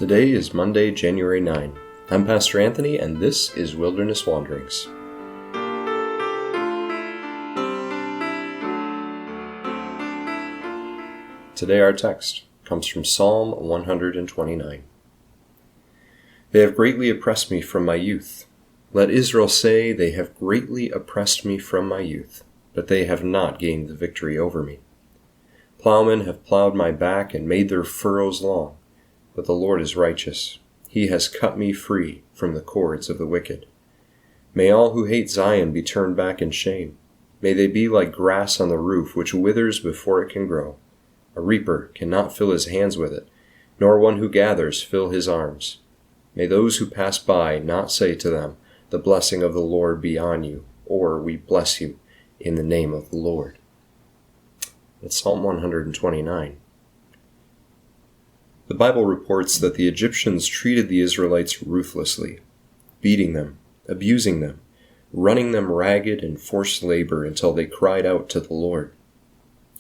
Today is Monday, January 9. I'm Pastor Anthony, and this is Wilderness Wanderings. Today our text comes from Psalm 129. They have greatly oppressed me from my youth. Let Israel say, they have greatly oppressed me from my youth, but they have not gained the victory over me. Plowmen have plowed my back and made their furrows long, but the Lord is righteous. He has cut me free from the cords of the wicked. May all who hate Zion be turned back in shame. May they be like grass on the roof, which withers before it can grow. A reaper cannot fill his hands with it, nor one who gathers fill his arms. May those who pass by not say to them, the blessing of the Lord be on you, or we bless you in the name of the Lord. That's Psalm 129. The Bible reports that the Egyptians treated the Israelites ruthlessly, beating them, abusing them, running them ragged in forced labor until they cried out to the Lord.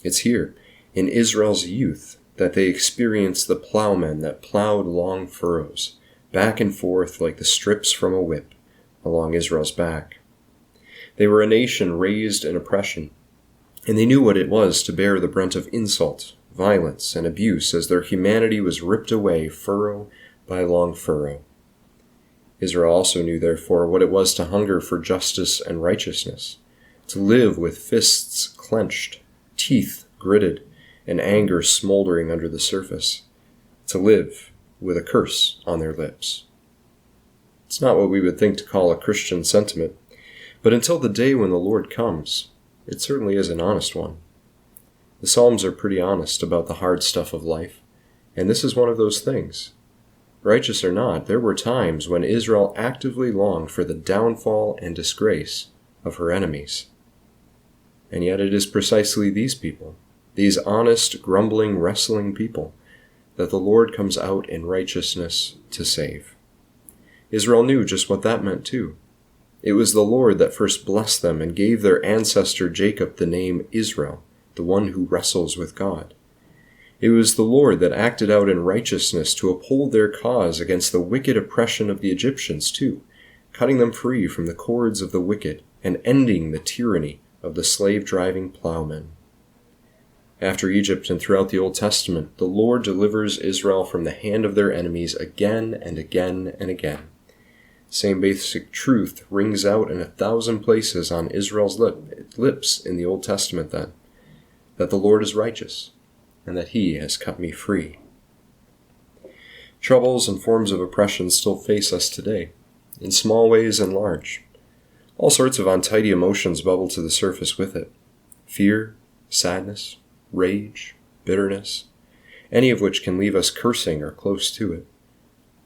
It's here, in Israel's youth, that they experienced the plowmen that plowed long furrows, back and forth like the strips from a whip, along Israel's back. They were a nation raised in oppression, and they knew what it was to bear the brunt of insult, violence, and abuse as their humanity was ripped away furrow by long furrow. Israel also knew, therefore, what it was to hunger for justice and righteousness, to live with fists clenched, teeth gritted, and anger smoldering under the surface, to live with a curse on their lips. It's not what we would think to call a Christian sentiment, but until the day when the Lord comes, it certainly is an honest one. The Psalms are pretty honest about the hard stuff of life, and this is one of those things. Righteous or not, there were times when Israel actively longed for the downfall and disgrace of her enemies. And yet it is precisely these people, these honest, grumbling, wrestling people, that the Lord comes out in righteousness to save. Israel knew just what that meant too. It was the Lord that first blessed them and gave their ancestor Jacob the name Israel, the one who wrestles with God. It was the Lord that acted out in righteousness to uphold their cause against the wicked oppression of the Egyptians too, cutting them free from the cords of the wicked and ending the tyranny of the slave-driving plowmen. After Egypt and throughout the Old Testament, the Lord delivers Israel from the hand of their enemies again and again and again. The same basic truth rings out in 1,000 places on Israel's lips in the Old Testament then, that the Lord is righteous, and that He has cut me free. Troubles and forms of oppression still face us today, in small ways and large. All sorts of untidy emotions bubble to the surface with it. Fear, sadness, rage, bitterness, any of which can leave us cursing or close to it.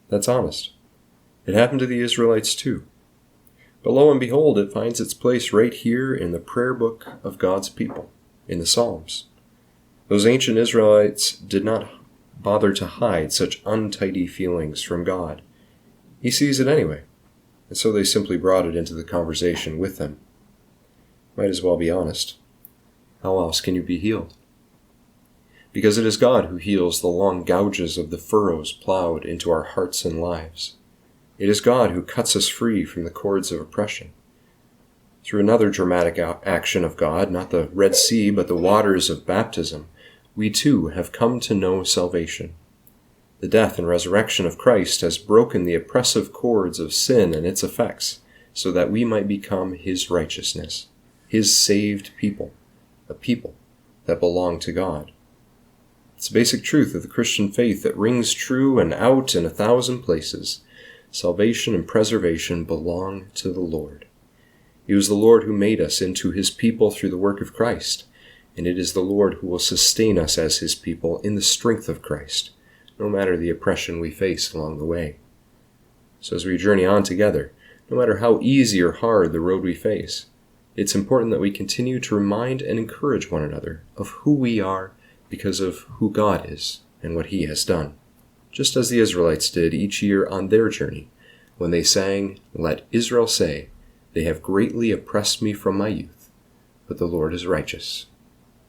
That's honest. It happened to the Israelites too. But lo and behold, it finds its place right here in the prayer book of God's people, in the Psalms. Those ancient Israelites did not bother to hide such untidy feelings from God. He sees it anyway, and so they simply brought it into the conversation with them. Might as well be honest. How else can you be healed? Because it is God who heals the long gouges of the furrows plowed into our hearts and lives. It is God who cuts us free from the cords of oppression. Through another dramatic action of God, not the Red Sea, but the waters of baptism, we too have come to know salvation. The death and resurrection of Christ has broken the oppressive cords of sin and its effects, so that we might become His righteousness, His saved people, a people that belong to God. It's a basic truth of the Christian faith that rings true and out in 1,000 places. Salvation and preservation belong to the Lord. It was the Lord who made us into His people through the work of Christ, and it is the Lord who will sustain us as His people in the strength of Christ, no matter the oppression we face along the way. So as we journey on together, no matter how easy or hard the road we face, it's important that we continue to remind and encourage one another of who we are because of who God is and what He has done, just as the Israelites did each year on their journey when they sang, "Let Israel say, they have greatly oppressed me from my youth, but the Lord is righteous.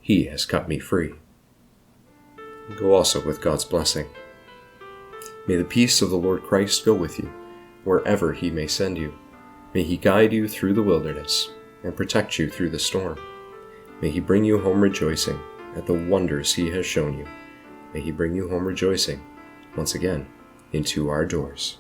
He has cut me free." Go also with God's blessing. May the peace of the Lord Christ go with you, wherever he may send you. May he guide you through the wilderness and protect you through the storm. May he bring you home rejoicing at the wonders he has shown you. May he bring you home rejoicing once again into our doors.